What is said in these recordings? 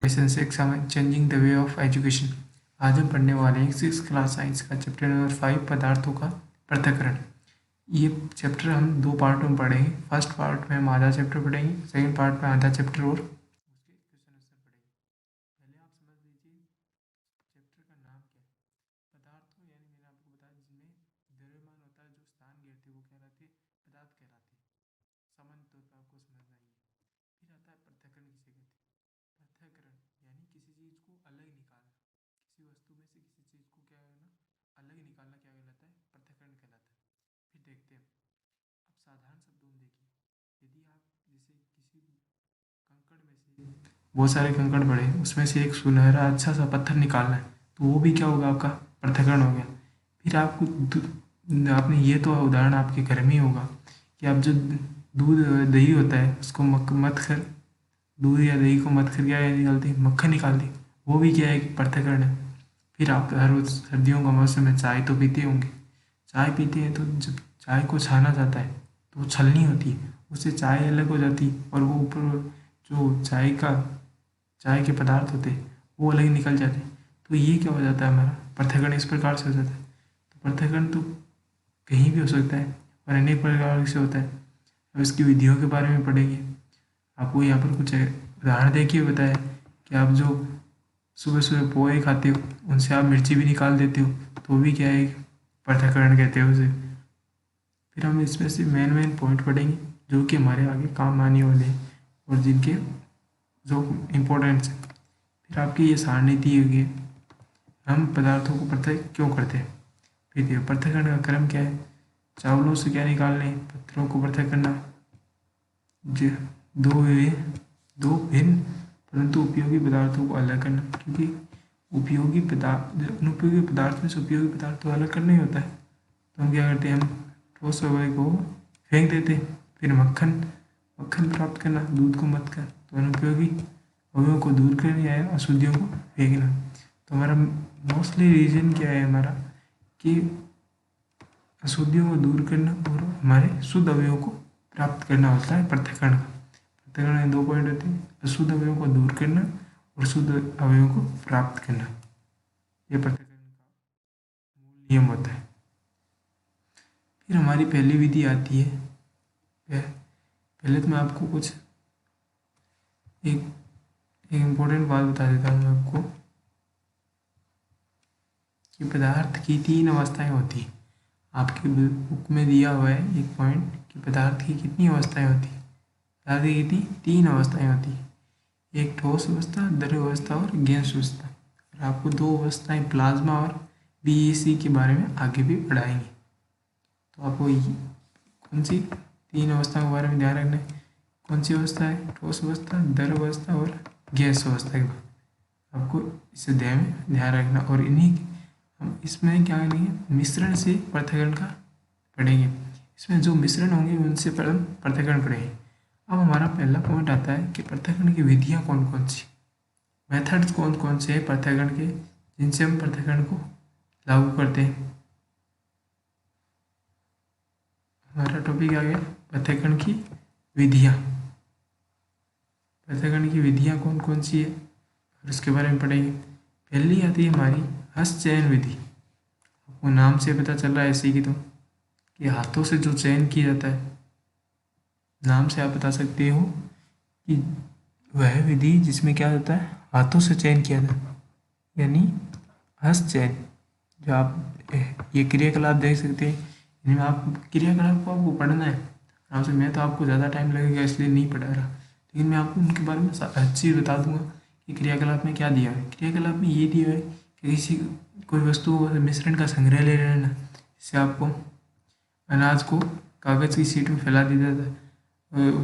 Lesson 6 हमें changing the way of education. आज हम पढ़ने वाले हैं 6th क्लास साइंस का चैप्टर नंबर 5 पदार्थों का पृथक्करण। ये चैप्टर हम 2 पार्ट में पढ़ेंगे। फर्स्ट पार्ट में हम आधा चैप्टर पढ़ेंगे, सेकंड पार्ट में आधा चैप्टर और उसके क्वेश्चन आंसर पढ़ेंगे। पहले आप समझ लीजिए चैप्टर का नाम क्या है। पदार्थों यानी मैंने आपको बताया जिसमें द्रव्यमान होता है, जो स्थान घेरते वो कहलाते हैं पदार्थ कहलाते हैं। सामान्य तौर पर आपको समझना ही है। फिर आता है पृथक्करण किसे कहते हैं। पृथक्करण यानी किसी चीज़ को अलग निकालना, किसी वस्तु में से किसी चीज़ को क्या करना, अलग निकालना क्या कहलाता है, पृथक्करण कहलाता है। फिर देखते हैं, अब साधारण शब्दों में देखिए, यदि आप जैसे किसी कंकड़ में से बहुत सारे कंकड़ पड़े, उसमें से एक सुनहरा अच्छा सा पत्थर निकालना है, तो वो भी क्या होगा, आपका पृथक्करण हो गया। फिर आपको आपने ये तो उदाहरण आपके घर में ही होगा कि आप जो दूध दही होता है उसको मत कर, दूध या दही को मत कर क्या निकालती, मक्खन निकालती, वो भी क्या है, एक पृथक्करण है। फिर आप हर रोज सर्दियों का मौसम में चाय तो पीते होंगे, चाय पीते हैं तो जब चाय को छाना जाता है तो वो छलनी होती है, उससे चाय अलग हो जाती है और वो ऊपर जो चाय के पदार्थ होते हैं वो अलग निकल जाते हैं। तो ये क्या हो जाता है, हमारा पृथक्करण इस प्रकार से हो जाता है। तो पृथक्करण तो कहीं भी हो सकता है और अनेक प्रकार से होता है। अब इसकी विधियों के बारे में पढ़ेंगे। आपको यहाँ पर कुछ उदाहरण देखिए बताया कि आप जो सुबह सुबह पोहे खाते हो उनसे आप मिर्ची भी निकाल देते हो, तो भी क्या है, पृथक्करण कहते हैं उसे। फिर हम इसमें से मेन पॉइंट पढ़ेंगे जो कि हमारे आगे काम आने वाले हैं और जिनके जो इम्पोर्टेंट्स है। फिर आपकी ये सारणी दी हुई है, हम पदार्थों को पृथक क्यों करते हैं। फिर देखिए पृथक्करण का क्रम क्या है, चावलों से क्या निकालने, पत्थरों को पृथक करना, दो भिन्न परंतु उपयोगी पदार्थों को अलग करना, क्योंकि अनुपयोगी पदार्थ में से उपयोगी पदार्थ तो अलग करना ही होता है। तो हम क्या करते हैं, हम ठोस अवयव को फेंक देते हैं। फिर मक्खन प्राप्त करना, दूध को मत कर, तो अनुपयोगी अवयवों को दूर करना या अशुद्धियों को फेंकना। तो हमारा मोस्टली रीजन क्या है हमारा, कि अशुद्धियों को दूर करना और हमारे शुद्ध अवयवों को प्राप्त करना होता है पृथक्करण का। पृथक्करण में 2 पॉइंट होते हैं, अशुद्ध अवयवों को दूर करना और शुद्ध अवयवों को प्राप्त करना। ये पृथक्करण का मूल नियम होता है। फिर हमारी पहली विधि आती है, पहले तो मैं आपको कुछ एक इम्पोर्टेंट बात बता देता हूँ मैं आपको कि पदार्थ की 3 अवस्थाएं होती हैं। आपके बुक में दिया हुआ है एक पॉइंट कि पदार्थ की कितनी अवस्थाएं होती हैं। पदार्थ की कितनी, 3 अवस्थाएं होती हैं, एक ठोस अवस्था, द्रव अवस्था और गैस अवस्था। और आपको 2 अवस्थाएं प्लाज्मा और बीईसी के बारे में आगे भी पढ़ाएंगे। तो आपको कौन सी 3 अवस्थाओं के बारे में ध्यान रखना है, कौन सी अवस्था है, ठोस अवस्था, द्रव अवस्था और गैस अवस्था के बारे आपको इसे ध्यान रखना। और इन्हीं हम इसमें क्या करेंगे, मिश्रण से पृथक्करण का पढ़ेंगे। इसमें जो मिश्रण होंगे उनसे पृथक्करण पढ़ेंगे। अब हमारा पहला पॉइंट आता है कि पृथक्करण की विधियाँ कौन कौन सी, मेथड्स कौन कौन से हैं पृथक्करण के, जिनसे हम पृथक्करण को लागू करते हैं। हमारा टॉपिक आ गया पृथक्करण की विधियाँ। पृथक्करण की विधियाँ कौन कौन सी है और उसके बारे में पढ़ेंगे। पहली आती है हमारी हस्तचयन विधि। आपको नाम से पता चल रहा है ऐसे कि तो कि हाथों से जो चयन किया जाता है, नाम से आप बता सकते हो कि वह विधि जिसमें क्या होता है, हाथों से चयन किया जाता है, यानी हस्तचयन। जो आप ये क्रियाकलाप देख सकते हैं, इनमें आप क्रियाकलाप को आपको पढ़ना है आराम से। मैं तो आपको ज़्यादा टाइम लगेगा इसलिए नहीं पढ़ा रहा, लेकिन मैं आपको उनके बारे में हर चीज़ बता दूंगा कि क्रियाकलाप में क्या दिया है। क्रियाकलाप में ये दिया है कि किसी कोई वस्तु मिश्रण का संग्रह ले लेना, जिससे आपको अनाज को कागज़ की शीट में फैला दिया जाता है,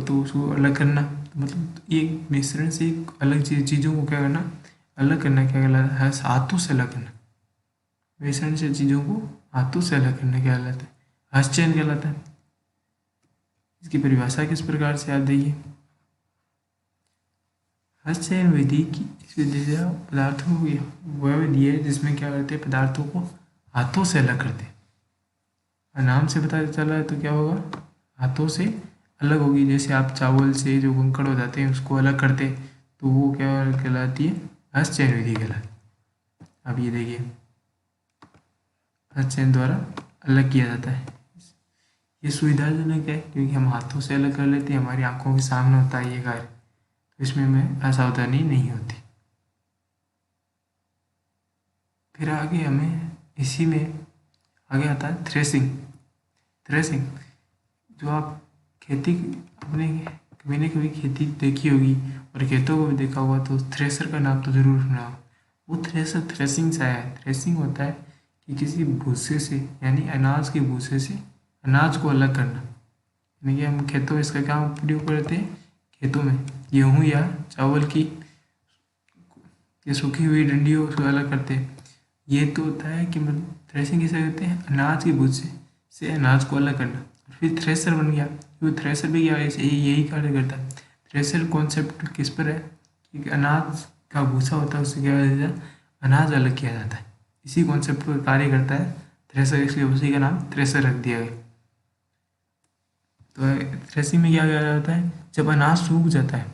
तो उसको अलग करना, तो मतलब एक मिश्रण से एक अलग चीज़ों को क्या करना, अलग करना क्या कहलाता है, हाथों से अलग करना। मिश्रण से चीज़ों को हाथों से अलग करना क्या कहलाता है, हस्तचयन कहलाता है। इसकी परिभाषा किस प्रकार से आप देखिए, हस्तचयन विधि की इस विधि से पदार्थों की वह विधि है जिसमें क्या करते हैं, पदार्थों को हाथों से अलग करते हैं। नाम से पता चल रहा है तो क्या होगा, हाथों से अलग होगी। जैसे आप चावल से जो कंकड़ हो जाते हैं उसको अलग करते हैं, तो वो क्या कहलाती है, हस्त चयन विधि कहलाती है। अब ये देखिए, हस्त चयन द्वारा अलग किया जाता है। ये सुविधाजनक है क्योंकि हम हाथों से अलग कर लेते हैं, हमारी आंखों के सामने होता है ये कार्य, तो इसमें हमें असावधानी नहीं होती। फिर आगे हमें इसी में आगे आता है थ्रेसिंग। थ्रेसिंग जो आप खेती अपने कभी न कभी खेती देखी होगी और खेतों को भी देखा होगा, तो थ्रेसर का नाम तो जरूर सुना हो। वो थ्रेसर थ्रेसिंग से आया है। थ्रेसिंग होता है कि किसी भूसे से, यानी अनाज के भूसे से अनाज को अलग करना। यानी कि हम खेतों में इसका क्या उपयोग करते हैं, खेतों में गेहूँ या चावल की ये सूखी हुई डंडियों को अलग करते हैं। ये तो होता है कि मतलब थ्रेसिंग किसे कहते हैं, अनाज के भूसे से अनाज को अलग करना। फिर थ्रेसर बन गया, तो थ्रेसर भी क्या ऐसे यही कार्य करता है। थ्रेसर कॉन्सेप्ट किस पर है कि अनाज का भूसा होता है, उससे क्या होता है, अनाज अलग किया जाता है। इसी कॉन्सेप्ट पर कार्य करता है थ्रेसर, इसलिए उसी का नाम थ्रेसर रख दिया गया। तो थ्रेसिंग में क्या किया जाता है, जब अनाज सूख जाता है,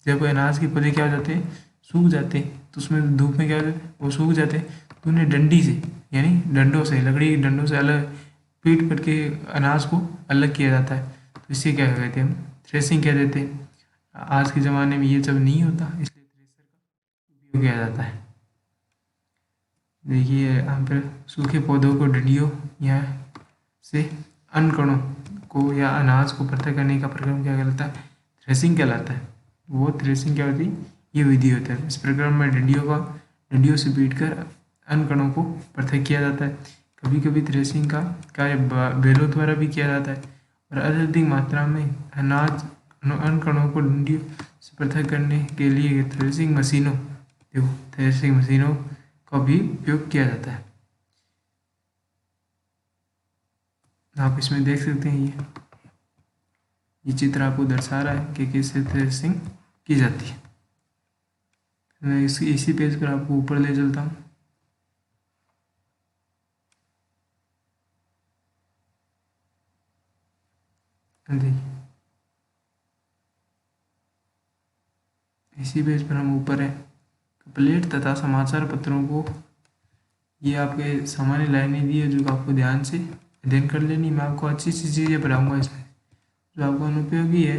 जब अनाज के पौधे क्या हो जाते हैं, सूख जाते हैं, तो उसमें धूप में क्या हो जाते हैं, वो सूख जाते हैं, तो उन्हें डंडी से, यानी डंडों से, लकड़ी की डंडों से अलग पीट करके अनाज को अलग किया जाता है। तो इसे क्या कहते हैं, हम थ्रेसिंग कह देते हैं। आज के ज़माने में ये सब नहीं होता, इसलिए थ्रेसर का उपयोग किया जाता है। देखिए यहाँ पर सूखे पौधों को डंडियों या से अन्न कणों को या अनाज को पृथक करने का प्रक्रम क्या कहलाता है, थ्रेसिंग कहलाता है। वो थ्रेसिंग क्या होती है, ये विधि होता है। इस प्रक्रम में डंडियों से पीट कर अन्न कणों को पृथक किया जाता है। कभी कभी थ्रेसिंग का कार्य बैलों द्वारा भी किया जाता है, और अत्यधिक मात्रा में अन्न कणों को डंडियों से पृथक करने के लिए थ्रेसिंग मशीनों का भी उपयोग किया जाता है। आप इसमें देख सकते हैं, ये चित्र आपको दर्शा रहा है कि कैसे थ्रेसिंग की जाती है। मैं इसी पेज पर आपको ऊपर ले चलता हूँ। देखिए इसी पेज पर हम ऊपर है, प्लेट तथा समाचार पत्रों को, ये आपके सामान्य लाइनें दी है जो आपको ध्यान से अध्ययन कर लेनी। मैं आपको अच्छी सी चीज़ें पढ़ाऊँगा, इसमें जो आपको अनुपयोगी है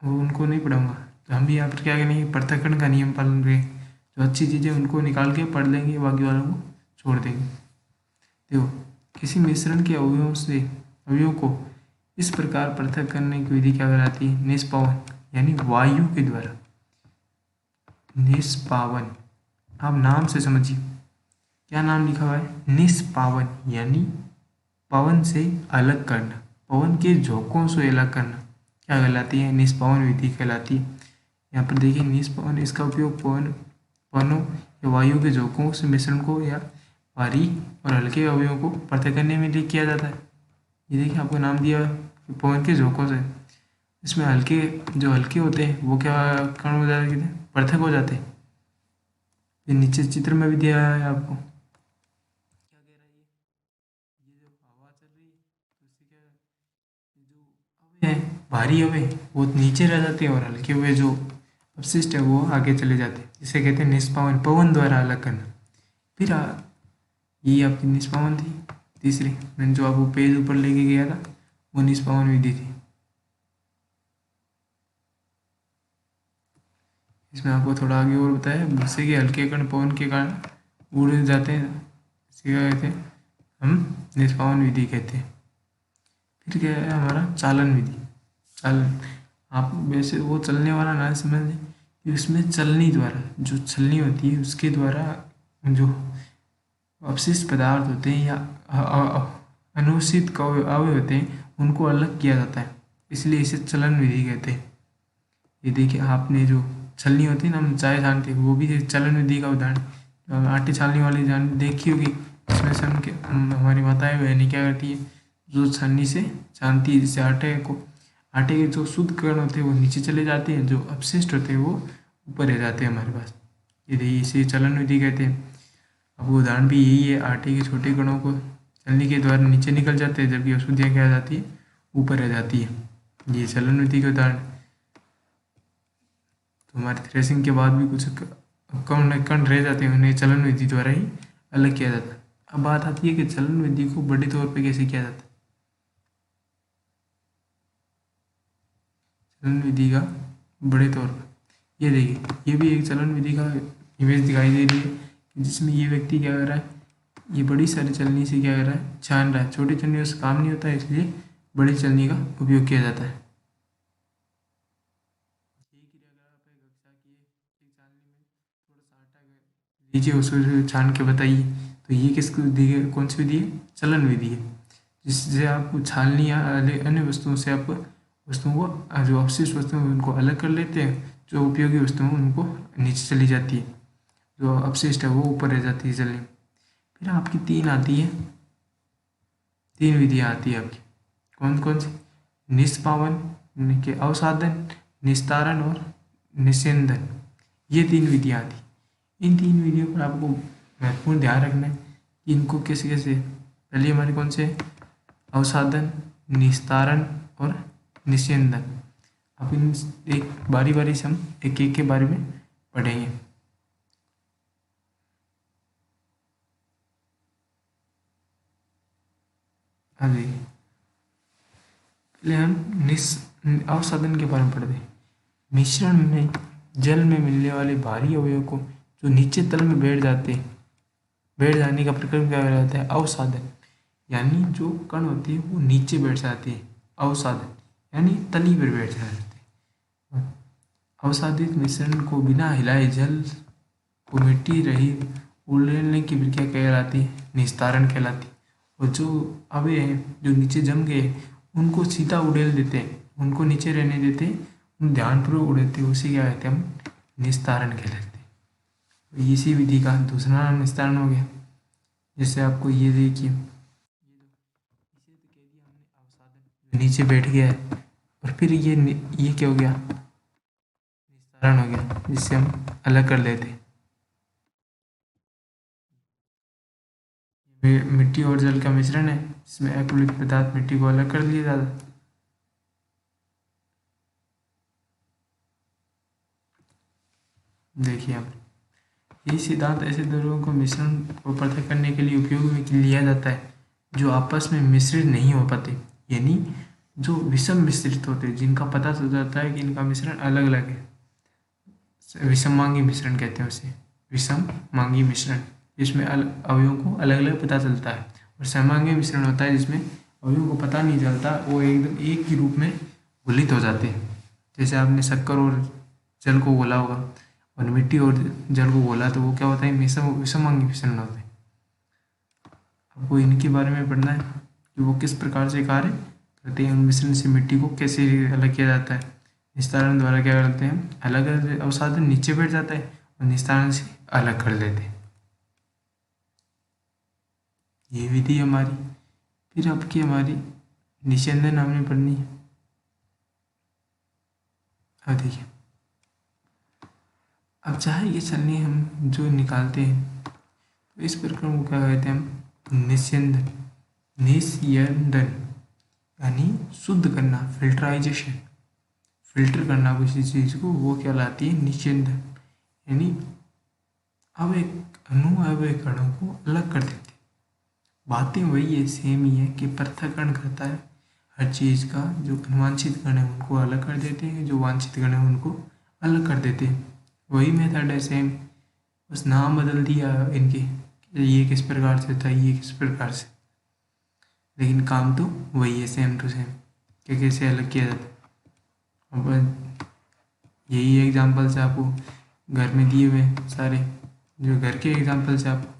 वो उनको नहीं पढ़ाऊँगा। तो हम भी यहाँ पर क्या करेंगे, पृथक्करण का नियम पालन करेंगे। जो अच्छी चीज़ें उनको निकाल के पढ़ लेंगे, बाकी वालों को छोड़ देंगे। देखो, किसी मिश्रण के अवयवों को इस प्रकार पृथक करने की विधि क्या कहलाती है, निष्पावन, यानी वायु के द्वारा। निष्पावन, आप नाम से समझिए क्या नाम लिखा हुआ है, निष्पावन, यानी पवन से अलग करना, पवन के झोंकों से अलग करना क्या कहलाती है, निष्पावन विधि कहलाती है। यहाँ पर देखिए निष्पावन, इसका उपयोग पवनों या वायु के झोंकों से मिश्रण को या भारी और हल्के अवयवों को पृथक करने में लिए किया जाता है। ये देखिए आपको नाम दिया पवन के झोंकों से, इसमें जो हल्के होते हैं वो क्या कण हो जाते हैं, पृथक हो जाते हैं। ये नीचे चित्र में भी दिया है आपको, क्या कह रहा है ये जो हवा चल रही है तो इससे क्या जो अवयव है, भारी अवयव वो नीचे रह जाते हैं और हल्के अवयव जो अपशिष्ट है वो आगे चले जाते हैं, जिसे कहते हैं निष्पावन, पवन द्वारा अलग करना। फिर ये आपकी निष्पावन थी तीसरी, मैंने जो आपको पेज ऊपर लेके गया था वो निष्पावन विधि थी। इसमें आपको थोड़ा आगे और बताया, भूसे के हल्के कण पवन के कारण उड़ जाते हैं, इसे क्या कहते हैं, हम निष्पावन विधि कहते हैं। फिर क्या है हमारा चालन विधि। चालन, आप वैसे वो चलने वाला ना समझें कि उसमें चलनी द्वारा, जो चलनी होती है उसके द्वारा जो अपशिष्ट पदार्थ होते हैं या अनुचित अवयव होते हैं उनको अलग किया जाता है, इसलिए इसे चलन विधि कहते हैं। ये देखिए आपने जो छलनी होती है ना, हम चाय छानते हैं, वो भी चलन विधि का उदाहरण। आटे छानने वाली जान देखी होगी, इसमें सन के हमारी माताएं बहनें क्या करती है, जो छन्नी से छानती है, जिससे आटे के जो शुद्ध कण होते हैं वो नीचे चले जाते हैं, जो अपशिष्ट होते हैं वो ऊपर रह जाते हैं हमारे पास। ये देखिए इसे चलन विधि कहते हैं। अब उदाहरण भी यही है, आटे के छोटे कणों को छलनी के द्वारा नीचे निकल जाते हैं, जबकि अशुद्धियाँ क्या जाती है, ऊपर रह जाती है। ये चलन विधि के उदाहरण। तो हमारे थ्रेसिंग के बाद भी कुछ कण कण रह जाते हैं, उन्हें चलन विधि द्वारा ही अलग किया जाता है। अब बात आती है कि चलन विधि को बड़े तौर पे कैसे किया जाता है। चलन विधि का बड़े तौर पर ये देखिए, ये भी एक चलन विधि का इमेज दिखाई दे रही है कि जिसमें ये व्यक्ति क्या कर रहा है, ये बड़ी सारी चलनी से क्या कर रहा है, छान रहा है। छोटी चलनियों से काम नहीं होता है, इसलिए बड़ी चलनी का उपयोग किया जाता है। लीजिए उसको छान के बताइए, तो ये किसको दी है, कौन सी विधि है, चलन विधि है, जिससे आप छाननी या अन्य वस्तुओं से आप वस्तुओं को, जो अवशिष्ट वस्तुएं उनको अलग कर लेते हैं, जो उपयोगी वस्तुएं उनको नीचे चली जाती है, जो अपशिष्ट है वो ऊपर रह जाती है चलनी। फिर आपकी तीन आती है, तीन विधियाँ आती है आपकी, कौन कौन सी, निष्पावन के अवसाधन, निस्तारण और निस्यंदन, ये तीन विधियाँ आती। इन तीन विधियों पर आपको महत्वपूर्ण ध्यान रखना है कि इनको कैसे कैसे, पहले हमारे कौन से, अवसाधन, निस्तारण और निस्यंदन। अब इन एक बारी बारी से हम एक एक के बारे में पढ़ेंगे। हाँ जी, पहले हम अवसाधन के बारे में पढ़ते हैं। मिश्रण में जल में मिलने वाले भारी अवयव को जो नीचे तल में बैठ जाते हैं, बैठ जाने का प्रक्रम क्या कहलाता है, अवसाधन। यानी जो कण होती है वो नीचे बैठ जाती है, अवसाधन यानी तली पर बैठ जाते हैं। अवसादित मिश्रण को बिना हिलाए जल को मिट्टी रही उड़ने की प्रक्रिया कहलाती है, निस्तारण कहलाती है। और जो अवयव हैं जो नीचे जम गए उनको सीधा उड़ेल देते हैं, उनको नीचे रहने देते हैं, उन ध्यानपूर्वक उड़ेते हैं, उसी क्या कहते हैं हम, निस्तारण कहलाते हैं। तो इसी विधि का दूसरा नाम निस्तारण हो गया। जैसे आपको ये देखिए, नीचे बैठ गया है और फिर ये क्या हो गया, निस्तारण हो गया, जिससे हम अलग कर लेते हैं। मिट्टी और जल का मिश्रण है, इसमें अकुलित पदार्थ मिट्टी को अलग कर दिया जाता है। देखिए आप, ये सिद्धांत ऐसे द्रव्यों को मिश्रण को पृथक करने के लिए उपयोग में लिया जाता है जो आपस में मिश्रित नहीं हो पाते, यानी जो विषम मिश्रित होते हैं, जिनका पता चल जाता है कि इनका मिश्रण अलग अलग है। विषमांगी मिश्रण कहते हैं उसे, विषमांगी मिश्रण, जिसमें अवयवों को अलग अलग पता चलता है। और समांगी मिश्रण होता है जिसमें अवयवों को पता नहीं चलता, वो एकदम एक ही रूप में घुलित हो जाते हैं। जैसे आपने शक्कर और जल को घोला होगा और मिट्टी और जल को घोला, तो वो क्या होता है, विषमांगी मिश्रण होते हैं। आपको इनके बारे में पढ़ना है कि वो किस प्रकार से कार्य करते हैं, उन मिश्रण से मिट्टी को कैसे अलग किया जाता है। निस्तारण द्वारा क्या करते हैं, अलग अलग अवसाधन नीचे बैठ जाता है और निस्तारण से अलग कर देते हैं। ये विधि हमारी। फिर आपकी हमारी निस्यंदन हमने पढ़नी है। अब देखिए, अब चाहे ये चलनी हम जो निकालते हैं, तो इस प्रक्रम को क्या कहते हैं हम, निस्यंदन। निस्यंदन यानी शुद्ध करना, फिल्टराइजेशन, फिल्टर करना किसी चीज़ को, वो कहलाती है निस्यंदन। यानी अब एक अणु अवयव कणों को अलग कर देते हैं। बातें वही है, सेम ही है कि पृथक्करण करता है हर चीज़ का। जो अनवांछित कण है उनको अलग कर देते हैं, जो वांछित कण है उनको अलग कर देते हैं। वही मेथड है, सेम, बस नाम बदल दिया इनके, ये किस प्रकार से था, ये किस प्रकार से, लेकिन काम तो वही है, सेम टू सेम, कि कैसे अलग किया जाता है। अब यही एग्जाम्पल्स आपको घर में दिए हुए सारे, जो घर के एग्जाम्पल्स आप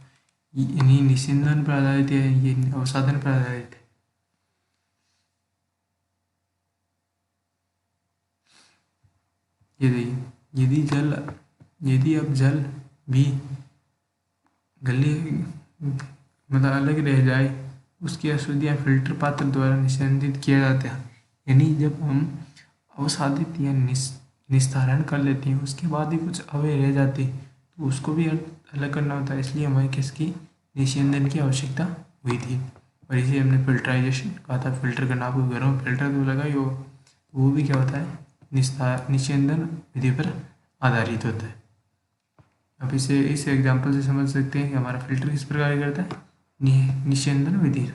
इन्हीं निस्यंदन पर आधारित है, ये अवसाधन पर आधारित है। ये देखिए, यदि अब जल भी गले मतलब अलग रह जाए, उसकी अशुद्धियाँ फिल्टर पात्र द्वारा निस्यंदित किया जाता है। यानी जब हम अवसादित या निस्तारण कर लेते हैं, उसके बाद ही कुछ अवयव रह जाते हैं, तो उसको भी अलग करना होता है। इसलिए हमें किसकी, निस्यंदन की आवश्यकता हुई थी। और इसे हमने फिल्टराइजेशन कहा था, फिल्टर करना। आपको घरों में फिल्टर तो लगा ही हो, तो वो भी क्या होता है, निस्यंदन विधि पर आधारित होता है। अब इस एग्जाम्पल से समझ सकते हैं कि हमारा फिल्टर किस प्रकार करता है, निस्यंदन विधि।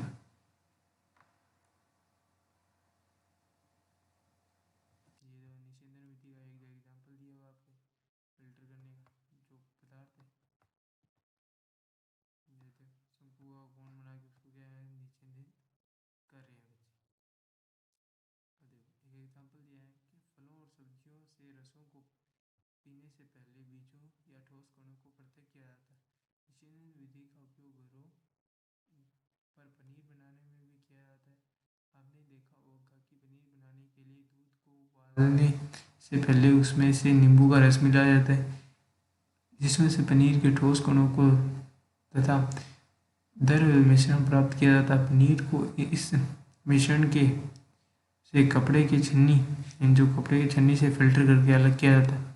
पीने से पहले बीजों या ठोस कणों को पृथक किया जाता है। निस्यंदन विधि का उपयोग घरों पर पनीर बनाने में भी किया जाता है। आपने देखा होगा कि पनीर बनाने के लिए दूध को उबालने से पहले उसमें से नींबू का रस मिलाया जाता है, जिसमें से पनीर के ठोस कणों को तथा द्रव मिश्रण प्राप्त किया जाता है। पनीर को इस मिश्रण के से कपड़े की छन्नी जो कपड़े की छन्नी से फिल्टर करके अलग किया जाता है।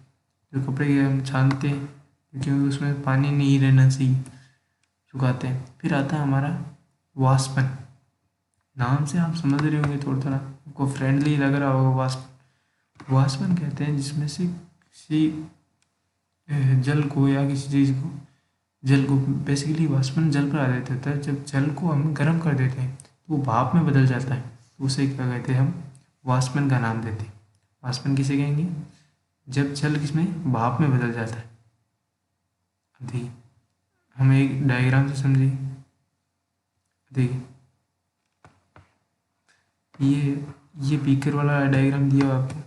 जो कपड़े के हम छानते हैं क्योंकि उसमें पानी नहीं रहना चाहिए, सुखाते हैं। फिर आता है हमारा वाष्पन। नाम से आप समझ रहे होंगे, थोड़ा थोड़ा आपको फ्रेंडली लग रहा होगा। वाष्पन वाष्पन कहते हैं जिसमें से किसी जल को या किसी चीज़ को, जल को बेसिकली वाष्पन जल पर आ जाता है। जब जल को हम गर्म कर देते हैं तो वो भाप में बदल जाता है, तो उसे क्या कहते हैं, हम वाष्पन का नाम देते हैं। वाष्पन किसे कहेंगे, जब जल किसमें भाप में बदल जाता है। देखिए हम एक डायग्राम से समझिए। देखिए ये बीकर वाला डायग्राम दिया हुआ आपको,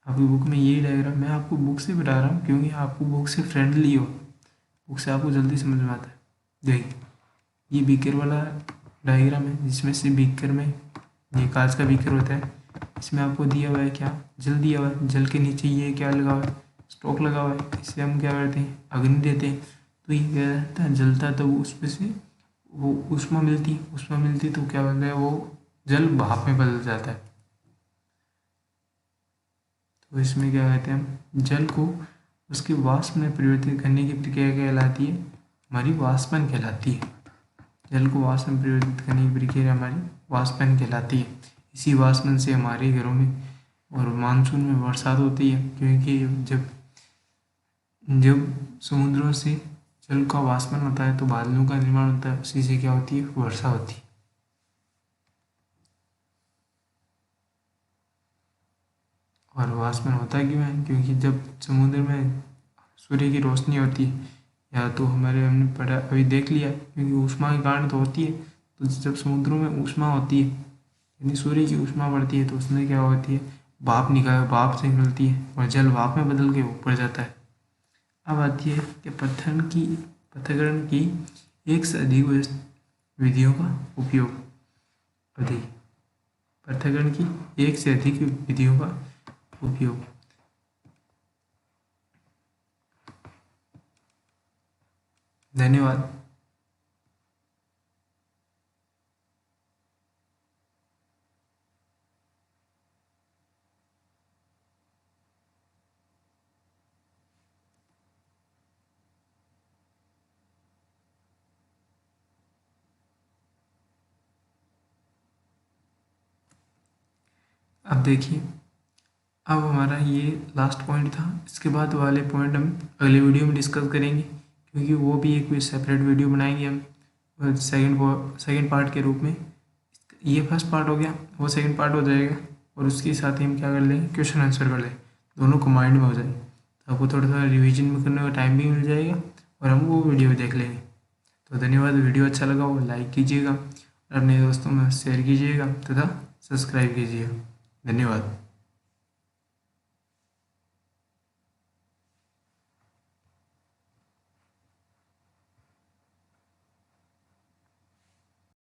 आपकी बुक में ये डायग्राम। मैं आपको बुक से बता रहा हूँ क्योंकि आपको बुक से फ्रेंडली हो, बुक से आपको जल्दी समझ में आता है। देखिए ये बीकर वाला डायग्राम है, जिसमें से बीकर में ये कांच का बीकर होता है। इसमें आपको दिया हुआ है क्या, जल दिया हुआ है। जल के नीचे ये क्या लगा हुआ है, स्टोक लगा हुआ है। इससे हम क्या करते हैं, अग्नि देते हैं, तो ये क्या रहता है, जलता है। तो उसमें से वो ऊष्मा मिलती तो क्या बनता है, वो जल भाप में बदल जाता है। तो इसमें क्या कहते हैं, हम जल को उसके वाष्प में परिवर्तित करने की प्रक्रिया कहलाती है, हमारी वाष्पन कहलाती है। जल को वाष्प में परिवर्तित करने की प्रक्रिया हमारी वाष्पन कहलाती है। इसी वाष्पन से हमारे घरों में और मानसून में बरसात होती है, क्योंकि जब समुद्रों से जल का वाष्पन होता है तो बादलों का निर्माण होता है, उसी से क्या होती है, वर्षा होती है। और वाष्पन होता क्यों है, क्योंकि जब समुद्र में सूर्य की रोशनी होती है, या तो हमने पढ़ा अभी देख लिया, क्योंकि ऊष्मा के कारण तो होती है। तो जब समुद्रों में ऊष्मा होती है, यानी सूर्य की ऊष्मा बढ़ती है, तो उसमें क्या होती है, भाप से निकलती है और जल भाप में बदल के ऊपर जाता है। अब आती है कि पृथक्करण की एक से अधिक विधियों का उपयोग। पृथक्करण की एक से अधिक विधियों का उपयोग। धन्यवाद। अब देखिए, अब हमारा ये लास्ट पॉइंट था। इसके बाद वाले पॉइंट हम अगले वीडियो में डिस्कस करेंगे, क्योंकि वो भी एक सेपरेट वीडियो बनाएंगे हम सेकंड पार्ट के रूप में। ये फर्स्ट पार्ट हो गया, वो सेकंड पार्ट हो जाएगा, और उसके साथ ही हम क्या कर लेंगे, क्वेश्चन आंसर कर लेंगे, दोनों कंबाइंड में हो जाएगा। तो आपको थोड़ा थोड़ा रिविजन में करने का टाइम भी मिल जाएगा, और हम वो वीडियो देख लेंगे। तो धन्यवाद। वीडियो अच्छा लगा हो लाइक कीजिएगा और अपने दोस्तों में शेयर कीजिएगा तथा सब्सक्राइब कीजिएगा। धन्यवाद।